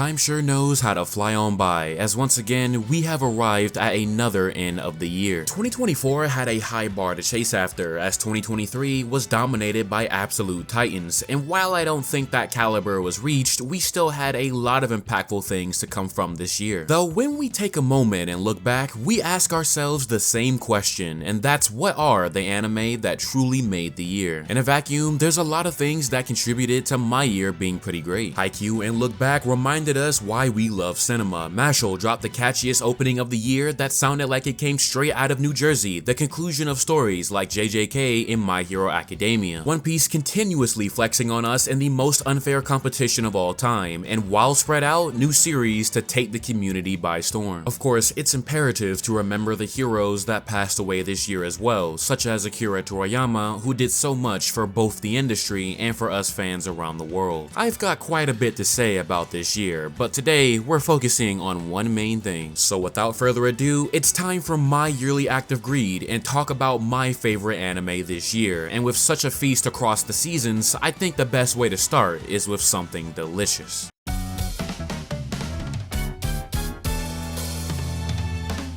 time sure knows how to fly on by, as once again, we have arrived at another end of the year. 2024 had a high bar to chase after, as 2023 was dominated by absolute titans, and while I don't think that caliber was reached, we still had a lot of impactful things to come from this year. Though when we take a moment and look back, we ask ourselves the same question, and that's what are the anime that truly made the year? In a vacuum, there's a lot of things that contributed to my year being pretty great. Kaiju and Look Back reminded us why we love cinema. Mashal dropped the catchiest opening of the year that sounded like it came straight out of New Jersey, the conclusion of stories like JJK in My Hero Academia. One Piece continuously flexing on us in the most unfair competition of all time, and while spread out, new series to take the community by storm. Of course, it's imperative to remember the heroes that passed away this year as well, such as Akira Toriyama, who did so much for both the industry and for us fans around the world. I've got quite a bit to say about this year, but today we're focusing on one main thing. So without further ado, it's time for my yearly act of greed and talk about my favorite anime this year. And with such a feast across the seasons, I think the best way to start is with something delicious.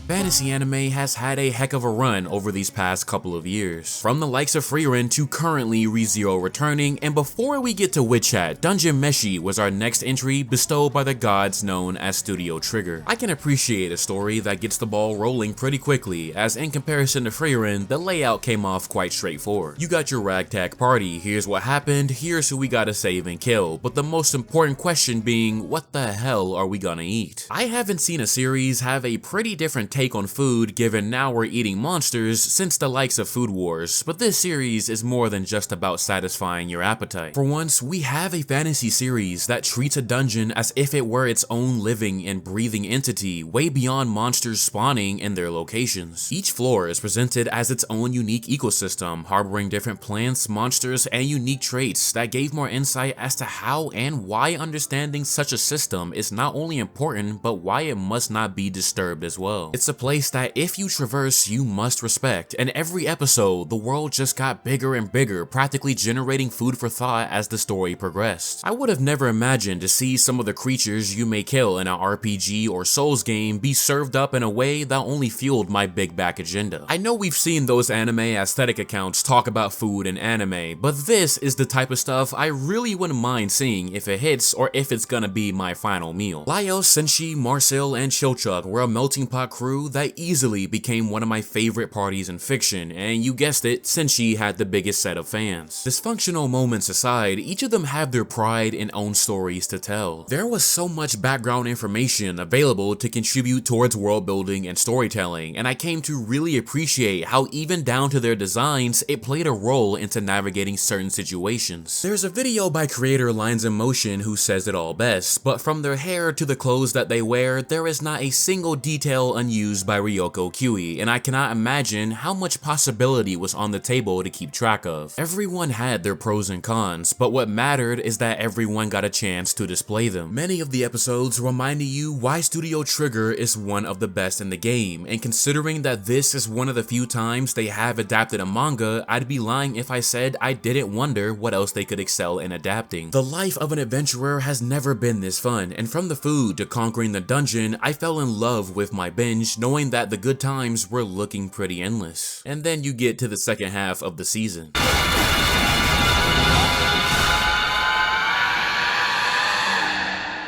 Fantasy anime has had a heck of a run over these past couple of years, from the likes of Frieren to currently ReZero returning, and before we get to Witch Hat, Dungeon Meshi was our next entry bestowed by the gods known as Studio Trigger. I can appreciate a story that gets the ball rolling pretty quickly, as in comparison to Frieren, the layout came off quite straightforward. You got your ragtag party, here's what happened, here's who we gotta save and kill, but the most important question being, what the hell are we gonna eat? I haven't seen a series have a pretty different take on food, given now we're eating monsters since the likes of Food Wars, but this series is more than just about satisfying your appetite. For once, we have a fantasy series that treats a dungeon as if it were its own living and breathing entity, way beyond monsters spawning in their locations. Each floor is presented as its own unique ecosystem, harboring different plants, monsters, and unique traits that gave more insight as to how and why understanding such a system is not only important, but why it must not be disturbed as well. It's a place that if you traverse, you must respect, and every episode, the world just got bigger and bigger, practically generating food for thought as the story progressed. I would have never imagined to see some of the creatures you may kill in an RPG or Souls game be served up in a way that only fueled my big back agenda. I know we've seen those anime aesthetic accounts talk about food and anime, but this is the type of stuff I really wouldn't mind seeing if it hits or if it's gonna be my final meal. Laios, Senshi, Marcel, and Chilchuk were a melting pot crew that easily became one of my favorite parties in fiction, and you guessed it, Senshi had the biggest set of fans. Dysfunctional moments aside, each of them have their pride and own stories to tell. There was so much background information available to contribute towards world building and storytelling, and I came to really appreciate how even down to their designs, it played a role into navigating certain situations. There's a video by creator Lines in Motion who says it all best, but from their hair to the clothes that they wear, there is not a single detail unused by Ryoko Kyui, and I cannot imagine how much possibility was on the table to keep track of. Everyone had their pros and cons, but what mattered is that everyone got a chance to display them. Many of the episodes reminded you why Studio Trigger is one of the best in the game, and considering that this is one of the few times they have adapted a manga, I'd be lying if I said I didn't wonder what else they could excel in adapting. The life of an adventurer has never been this fun, and from the food to conquering the dungeon, I fell in love with my binge, knowing that the good times were looking pretty endless. And then you get to the second half of the season.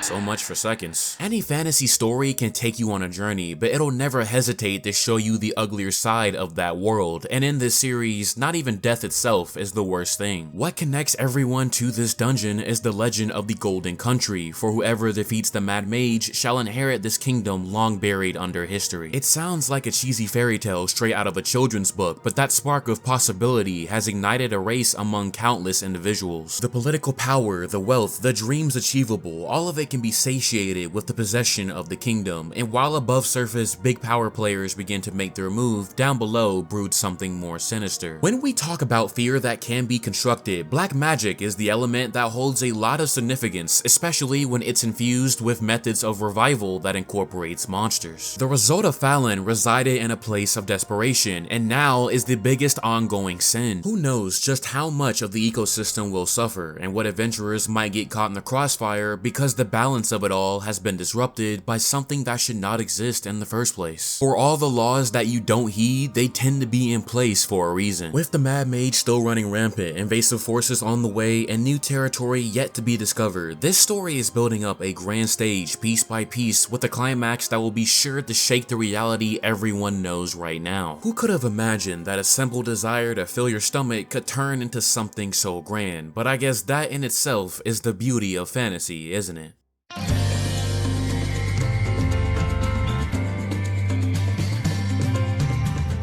So much for seconds. Any fantasy story can take you on a journey, but it'll never hesitate to show you the uglier side of that world, and in this series, not even death itself is the worst thing. What connects everyone to this dungeon is the legend of the Golden Country, for whoever defeats the Mad Mage shall inherit this kingdom long buried under history. It sounds like a cheesy fairy tale straight out of a children's book, but that spark of possibility has ignited a race among countless individuals. The political power, the wealth, the dreams achievable, all of it can be satiated with the possession of the kingdom, and while above surface big power players begin to make their move, down below broods something more sinister. When we talk about fear that can be constructed, black magic is the element that holds a lot of significance, especially when it's infused with methods of revival that incorporates monsters. The result of Fallon resided in a place of desperation, and now is the biggest ongoing sin. Who knows just how much of the ecosystem will suffer, and what adventurers might get caught in the crossfire because the balance balance of it all has been disrupted by something that should not exist in the first place. For all the laws that you don't heed, they tend to be in place for a reason. With the Mad Mage still running rampant, invasive forces on the way, and new territory yet to be discovered, this story is building up a grand stage piece by piece with a climax that will be sure to shake the reality everyone knows right now. Who could have imagined that a simple desire to fill your stomach could turn into something so grand? But I guess that in itself is the beauty of fantasy, isn't it?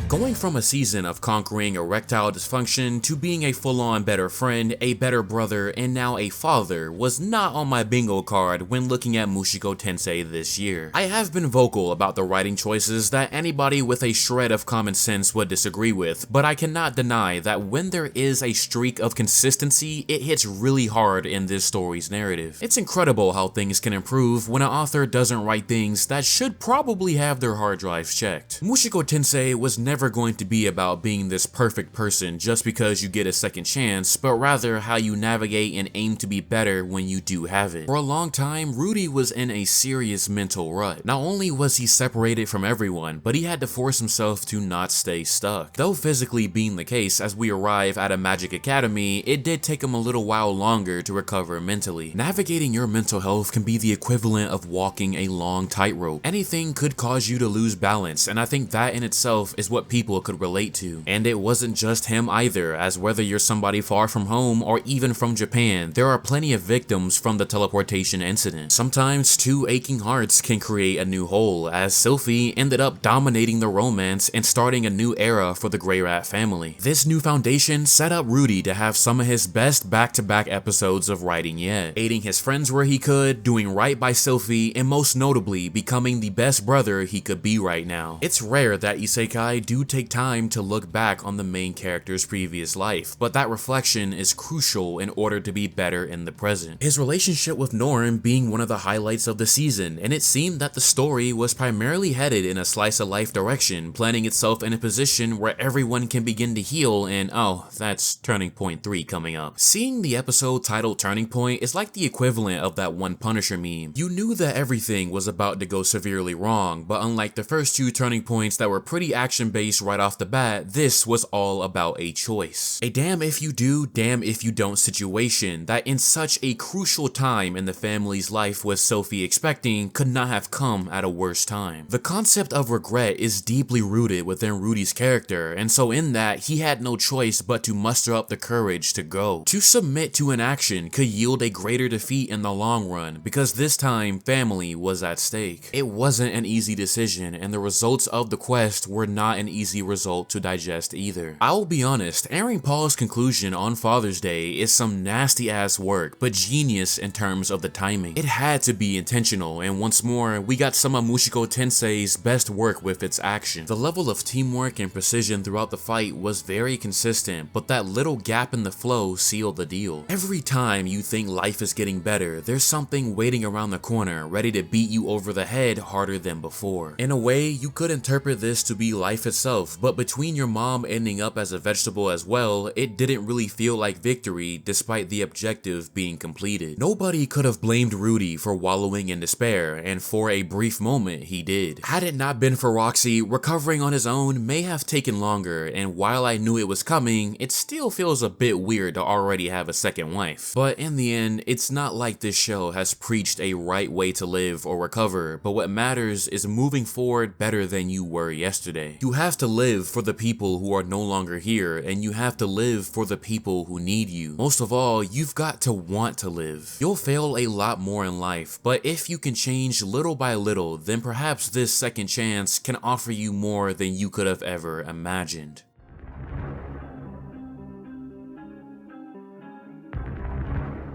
Going from a season of conquering erectile dysfunction to being a full-on better friend, a better brother, and now a father was not on my bingo card when looking at Mushoku Tensei this year. I have been vocal about the writing choices that anybody with a shred of common sense would disagree with, but I cannot deny that when there is a streak of consistency, it hits really hard in this story's narrative. It's incredible how things can improve when an author doesn't write things that should probably have their hard drives checked. Mushoku Tensei was never going to be about being this perfect person just because you get a second chance, but rather how you navigate and aim to be better when you do have it. For a long time, Rudy was in a serious mental rut. Not only was he separated from everyone, but he had to force himself to not stay stuck. Though physically being the case as we arrive at a magic academy, it did take him a little while longer to recover mentally. Navigating your mental health can be the equivalent of walking a long tightrope. Anything could cause you to lose balance, and I think that in itself is what people could relate to. And it wasn't just him either, as whether you're somebody far from home or even from Japan, there are plenty of victims from the teleportation incident. Sometimes two aching hearts can create a new whole, as Sylphie ended up dominating the romance and starting a new era for the Grey Rat family. This new foundation set up Rudy to have some of his best back-to-back episodes of writing yet, aiding his friends where he could, doing right by Sylphie, and most notably becoming the best brother he could be right now. It's rare that isekai do take time to look back on the main character's previous life, but that reflection is crucial in order to be better in the present. His relationship with Norm being one of the highlights of the season, and it seemed that the story was primarily headed in a slice-of-life direction, planting itself in a position where everyone can begin to heal, and oh, that's Turning Point 3 coming up. Seeing the episode titled Turning Point is like the equivalent of that one Punisher meme. You knew that everything was about to go severely wrong, but unlike the first two turning points that were pretty action-based right off the bat, this was all about a choice. A damn if you do, damn if you don't situation that in such a crucial time in the family's life was Sylphie expecting could not have come at a worse time. The concept of regret is deeply rooted within Rudy's character, and so in that, he had no choice but to muster up the courage to go. To submit to an action could yield a greater defeat in the long run, because this time, family was at stake. It wasn't an easy decision, and the results of the quest were not an easy result to digest either. I'll be honest, airing Paul's conclusion on Father's Day is some nasty ass work, but genius in terms of the timing. It had to be intentional, and once more, we got some of Mushoku Tensei's best work with its action. The level of teamwork and precision throughout the fight was very consistent, but that little gap in the flow sealed the deal. Every time you think life is getting better, there's something waiting around the corner, ready to beat you over the head harder than before. In a way, you could interpret this to be life itself, but between your mom ending up as a vegetable as well, it didn't really feel like victory despite the objective being completed. Nobody could have blamed Rudy for wallowing in despair, and for a brief moment he did. Had it not been for Roxy, recovering on his own may have taken longer, and while I knew it was coming, it still feels a bit weird to already have a second wife. But in the end, it's not like this show has preached a right way to live or recover, but what matters is moving forward better than you were yesterday. You have to live for the people who are no longer here, and you have to live for the people who need you. Most of all, you've got to want to live. You'll fail a lot more in life, but if you can change little by little, then perhaps this second chance can offer you more than you could have ever imagined.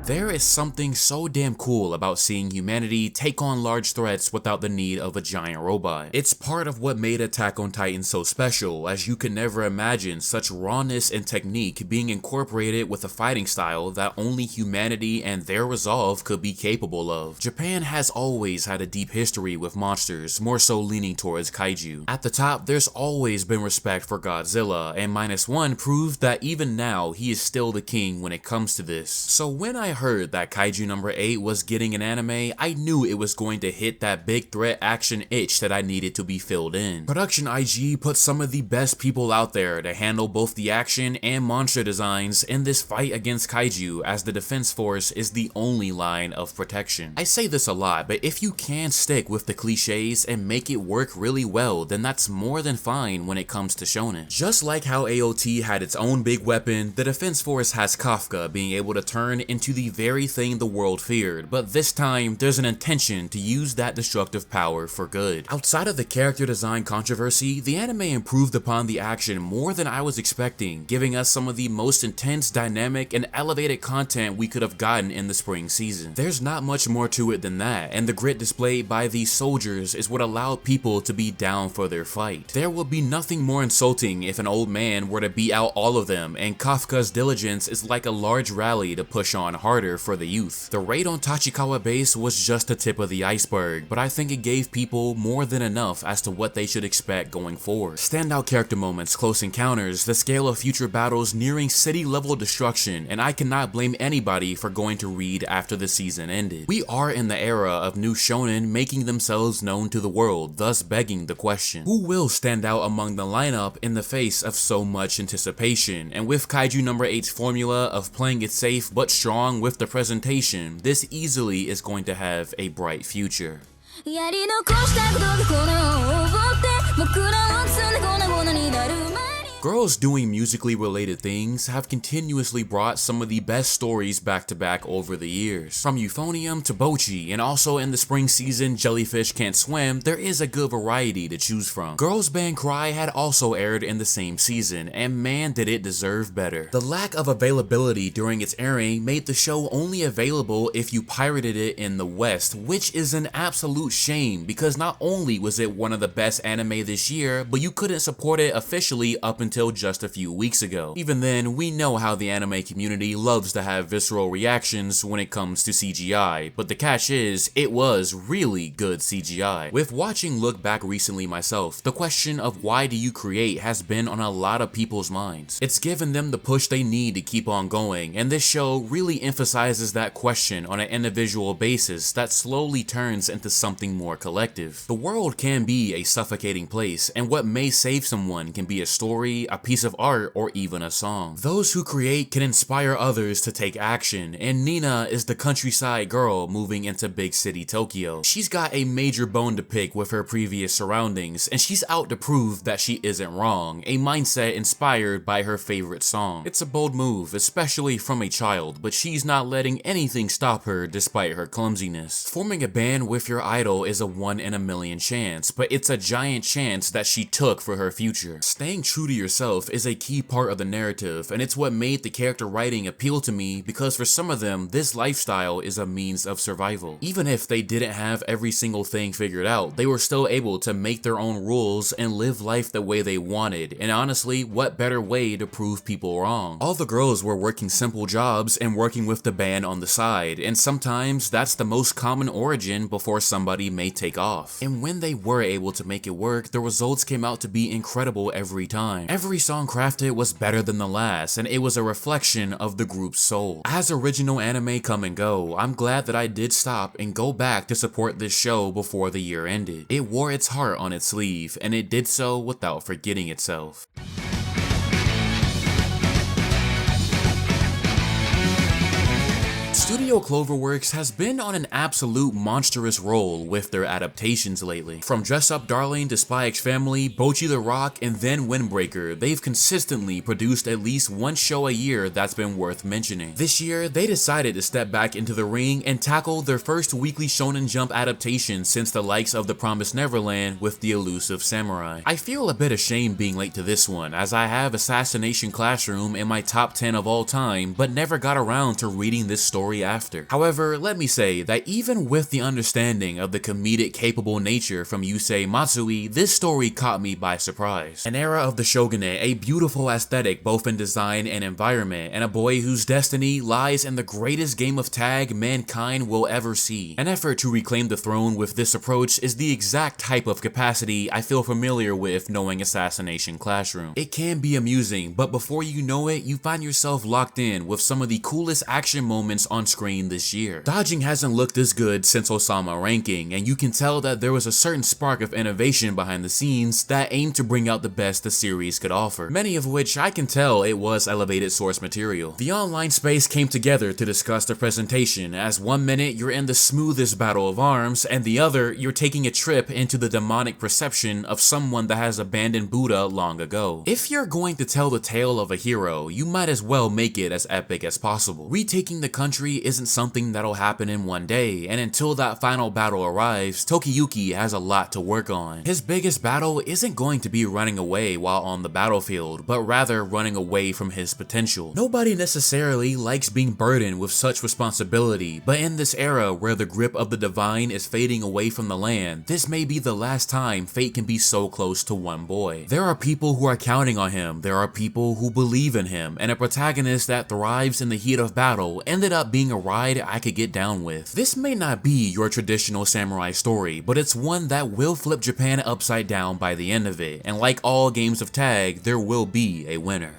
There is something so damn cool about seeing humanity take on large threats without the need of a giant robot. It's part of what made Attack on Titan so special, as you could never imagine such rawness and technique being incorporated with a fighting style that only humanity and their resolve could be capable of. Japan has always had a deep history with monsters, more so leaning towards Kaiju. At the top, there's always been respect for Godzilla, and -1 proved that even now he is still the king when it comes to this. So when I heard that Kaiju number 8 was getting an anime, I knew it was going to hit that big threat action itch that I needed to be filled in. Production IG put some of the best people out there to handle both the action and monster designs in this fight against Kaiju, as the defense force is the only line of protection. I say this a lot, but if you can stick with the cliches and make it work really well, then that's more than fine when it comes to shonen. Just like how AOT had its own big weapon, the defense force has Kafka being able to turn into the very thing the world feared, but this time there's an intention to use that destructive power for good. Outside of the character design controversy, the anime improved upon the action more than I was expecting, giving us some of the most intense, dynamic, and elevated content we could have gotten in the spring season. There's not much more to it than that, and the grit displayed by these soldiers is what allowed people to be down for their fight. There would be nothing more insulting if an old man were to beat out all of them, and Kafka's diligence is like a large rally to push on harder for the youth. The raid on Tachikawa base was just the tip of the iceberg, but I think it gave people more than enough as to what they should expect going forward. Standout character moments, close encounters, the scale of future battles nearing city level destruction, and I cannot blame anybody for going to read after the season ended. We are in the era of new shonen making themselves known to the world, thus begging the question, who will stand out among the lineup in the face of so much anticipation? And with Kaiju number 8's formula of playing it safe but strong with the presentation, this easily is going to have a bright future. Girls doing musically related things have continuously brought some of the best stories back to back over the years. From Euphonium to Bocchi, and also in the spring season Jellyfish Can't Swim, there is a good variety to choose from. Girls Band Cry had also aired in the same season, and man did it deserve better. The lack of availability during its airing made the show only available if you pirated it in the West, which is an absolute shame because not only was it one of the best anime this year, but you couldn't support it officially up until just a few weeks ago. Even then, we know how the anime community loves to have visceral reactions when it comes to CGI, but the catch is, it was really good CGI. With watching Look Back recently myself, the question of why do you create has been on a lot of people's minds. It's given them the push they need to keep on going, and this show really emphasizes that question on an individual basis that slowly turns into something more collective. The world can be a suffocating place, and what may save someone can be a story, a piece of art, or even a song. Those who create can inspire others to take action, and Nina is the countryside girl moving into big city Tokyo. She's got a major bone to pick with her previous surroundings, and she's out to prove that she isn't wrong, a mindset inspired by her favorite song. It's a bold move, especially from a child, but she's not letting anything stop her despite her clumsiness. Forming a band with your idol is a 1 in a million chance, but it's a giant chance that she took for her future. Staying true to yourself is a key part of the narrative, and it's what made the character writing appeal to me because for some of them, this lifestyle is a means of survival. Even if they didn't have every single thing figured out, they were still able to make their own rules and live life the way they wanted, and honestly, what better way to prove people wrong? All the girls were working simple jobs and working with the band on the side, and sometimes that's the most common origin before somebody may take off. And when they were able to make it work, the results came out to be incredible every time. Every song crafted was better than the last, and it was a reflection of the group's soul. As original anime come and go, I'm glad that I did stop and go back to support this show before the year ended. It wore its heart on its sleeve, and it did so without forgetting itself. Studio Cloverworks has been on an absolute monstrous roll with their adaptations lately. From Dress Up Darling to Spy X Family, Bocchi the Rock, and then Windbreaker, they've consistently produced at least one show a year that's been worth mentioning. This year, they decided to step back into the ring and tackle their first weekly Shonen Jump adaptation since the likes of The Promised Neverland with The Elusive Samurai. I feel a bit ashamed being late to this one, as I have Assassination Classroom in my top 10 of all time, but never got around to reading this story after. However, let me say that even with the understanding of the comedic capable nature from Yusei Matsui, this story caught me by surprise. An era of the shogunate, a beautiful aesthetic both in design and environment, and a boy whose destiny lies in the greatest game of tag mankind will ever see. An effort to reclaim the throne with this approach is the exact type of capacity I feel familiar with knowing Assassination Classroom. It can be amusing, but before you know it, you find yourself locked in with some of the coolest action moments on screen screen this year. Dodging hasn't looked this good since Osama ranking, and you can tell that there was a certain spark of innovation behind the scenes that aimed to bring out the best the series could offer, many of which I can tell it was elevated source material. The online space came together to discuss the presentation, as one minute you're in the smoothest battle of arms, and the other you're taking a trip into the demonic perception of someone that has abandoned Buddha long ago. If you're going to tell the tale of a hero, you might as well make it as epic as possible. Retaking the country isn't something that'll happen in one day, and until that final battle arrives, Tokiyuki has a lot to work on. His biggest battle isn't going to be running away while on the battlefield, but rather running away from his potential. Nobody necessarily likes being burdened with such responsibility, but in this era where the grip of the divine is fading away from the land, this may be the last time fate can be so close to one boy. There are people who are counting on him, there are people who believe in him, and a protagonist that thrives in the heat of battle ended up being a ride I could get down with. This may not be your traditional samurai story, but it's one that will flip Japan upside down by the end of it, and like all games of tag, there will be a winner.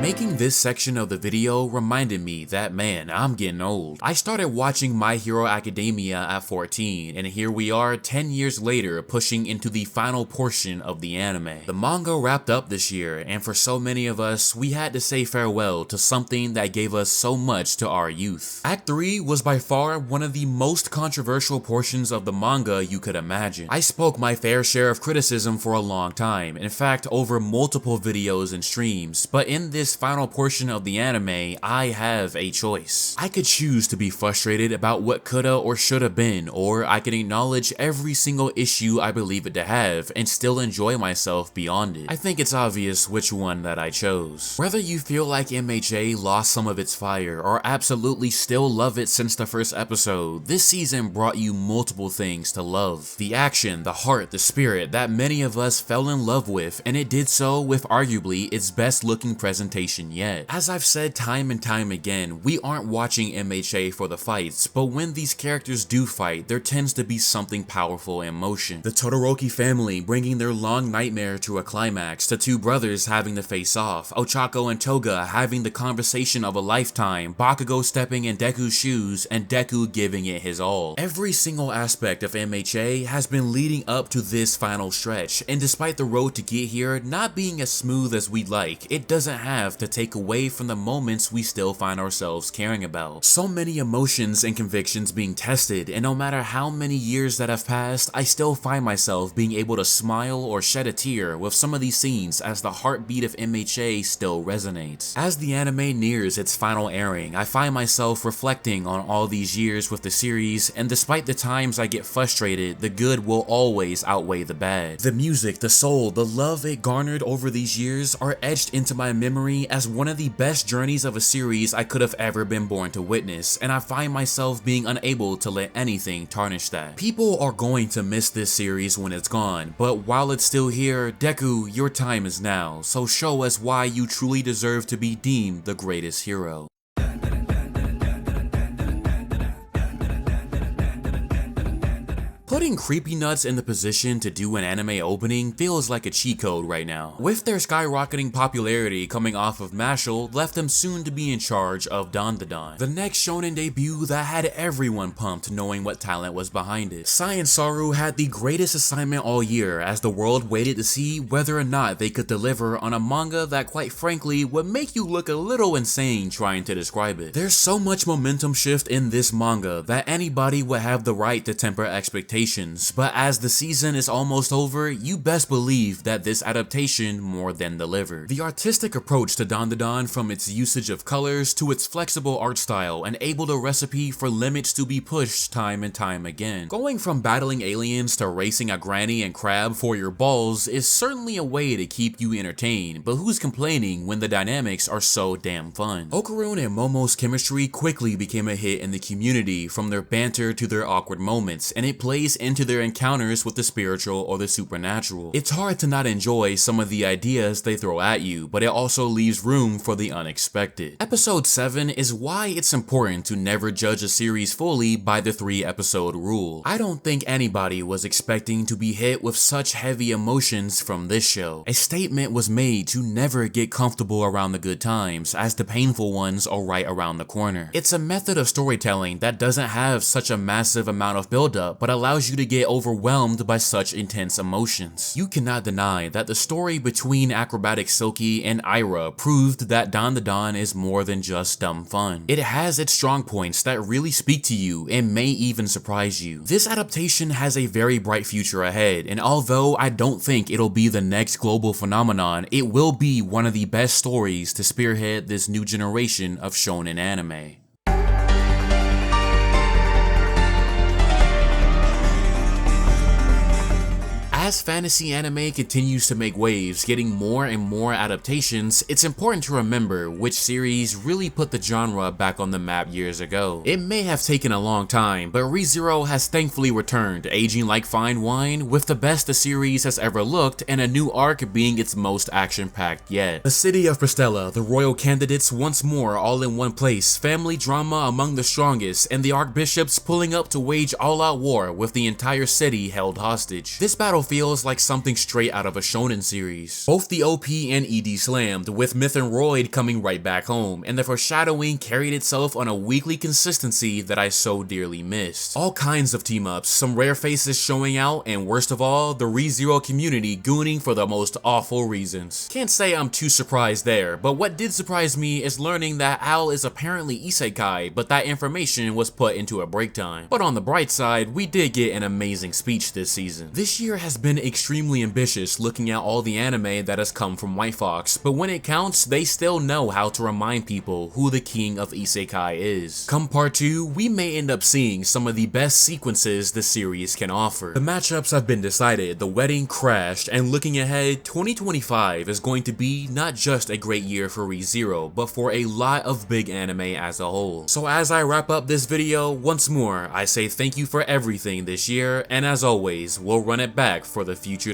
Making this section of the video reminded me that, man, I'm getting old. I started watching My Hero Academia at 14, and here we are 10 years later pushing into the final portion of the anime. The manga wrapped up this year, and for so many of us, we had to say farewell to something that gave us so much to our youth. Act 3 was by far one of the most controversial portions of the manga you could imagine. I spoke my fair share of criticism for a long time, in fact over multiple videos and streams, but in this final portion of the anime, I have a choice. I could choose to be frustrated about what coulda or shoulda been, or I can acknowledge every single issue I believe it to have and still enjoy myself beyond it. I think it's obvious which one that I chose. Whether you feel like MHA lost some of its fire or absolutely still love it since the first episode, this season brought you multiple things to love. The action, the heart, the spirit that many of us fell in love with, and it did so with arguably its best looking presentation yet. As I've said time and time again, we aren't watching MHA for the fights, but when these characters do fight, there tends to be something powerful in motion. The Todoroki family bringing their long nightmare to a climax, the two brothers having to face off, Ochako and Toga having the conversation of a lifetime, Bakugo stepping in Deku's shoes, and Deku giving it his all. Every single aspect of MHA has been leading up to this final stretch, and despite the road to get here not being as smooth as we'd like, it doesn't have to take away from the moments we still find ourselves caring about. So many emotions and convictions being tested, and no matter how many years that have passed, I still find myself being able to smile or shed a tear with some of these scenes as the heartbeat of MHA still resonates. As the anime nears its final airing, I find myself reflecting on all these years with the series, and despite the times I get frustrated, the good will always outweigh the bad. The music, the soul, the love it garnered over these years are etched into my memory as one of the best journeys of a series I could have ever been born to witness, and I find myself being unable to let anything tarnish that. People are going to miss this series when it's gone, but while it's still here, Deku, your time is now, so show us why you truly deserve to be deemed the greatest hero. Putting Creepy Nuts in the position to do an anime opening feels like a cheat code right now. With their skyrocketing popularity coming off of Mashal left them soon to be in charge of Dandadan, the next shonen debut that had everyone pumped knowing what talent was behind it. Sai and Saru had the greatest assignment all year as the world waited to see whether or not they could deliver on a manga that quite frankly would make you look a little insane trying to describe it. There's so much momentum shift in this manga that anybody would have the right to temper expectations, but as the season is almost over, you best believe that this adaptation more than delivered. The artistic approach to Dandadan, from its usage of colors to its flexible art style, enabled a recipe for limits to be pushed time and time again. Going from battling aliens to racing a granny and crab for your balls is certainly a way to keep you entertained, but who's complaining when the dynamics are so damn fun? Okarun and Momo's chemistry quickly became a hit in the community, from their banter to their awkward moments, and it plays into their encounters with the spiritual or the supernatural. It's hard to not enjoy some of the ideas they throw at you, but it also leaves room for the unexpected. Episode 7 is why it's important to never judge a series fully by the 3-episode rule. I don't think anybody was expecting to be hit with such heavy emotions from this show. A statement was made to never get comfortable around the good times, as the painful ones are right around the corner. It's a method of storytelling that doesn't have such a massive amount of buildup, but allows you to get overwhelmed by such intense emotions. You cannot deny that the story between acrobatic Silky and Ira proved that Don the Don is more than just dumb fun. It has its strong points that really speak to you and may even surprise you. This adaptation has a very bright future ahead, and although I don't think it'll be the next global phenomenon, it will be one of the best stories to spearhead this new generation of shonen anime. As fantasy anime continues to make waves, getting more and more adaptations, it's important to remember which series really put the genre back on the map years ago. It may have taken a long time, but ReZero has thankfully returned, aging like fine wine, with the best the series has ever looked and a new arc being its most action-packed yet. The city of Pristella, the royal candidates once more all in one place, family drama among the strongest, and the archbishops pulling up to wage all-out war with the entire city held hostage. This battlefield feels like something straight out of a shonen series. Both the OP and ED slammed, with Myth and Royd coming right back home, and the foreshadowing carried itself on a weekly consistency that I so dearly missed. All kinds of team-ups, some rare faces showing out, and worst of all, the ReZero community gooning for the most awful reasons. Can't say I'm too surprised there, but what did surprise me is learning that Al is apparently isekai, but that information was put into a break time. But on the bright side, we did get an amazing speech this season. This year has been extremely ambitious looking at all the anime that has come from White Fox, but when it counts, they still know how to remind people who the king of isekai is. Come part 2, we may end up seeing some of the best sequences the series can offer. The matchups have been decided, the wedding crashed, and looking ahead, 2025 is going to be not just a great year for ReZero, but for a lot of big anime as a whole. So as I wrap up this video, once more, I say thank you for everything this year, and as always, we'll run it back for the future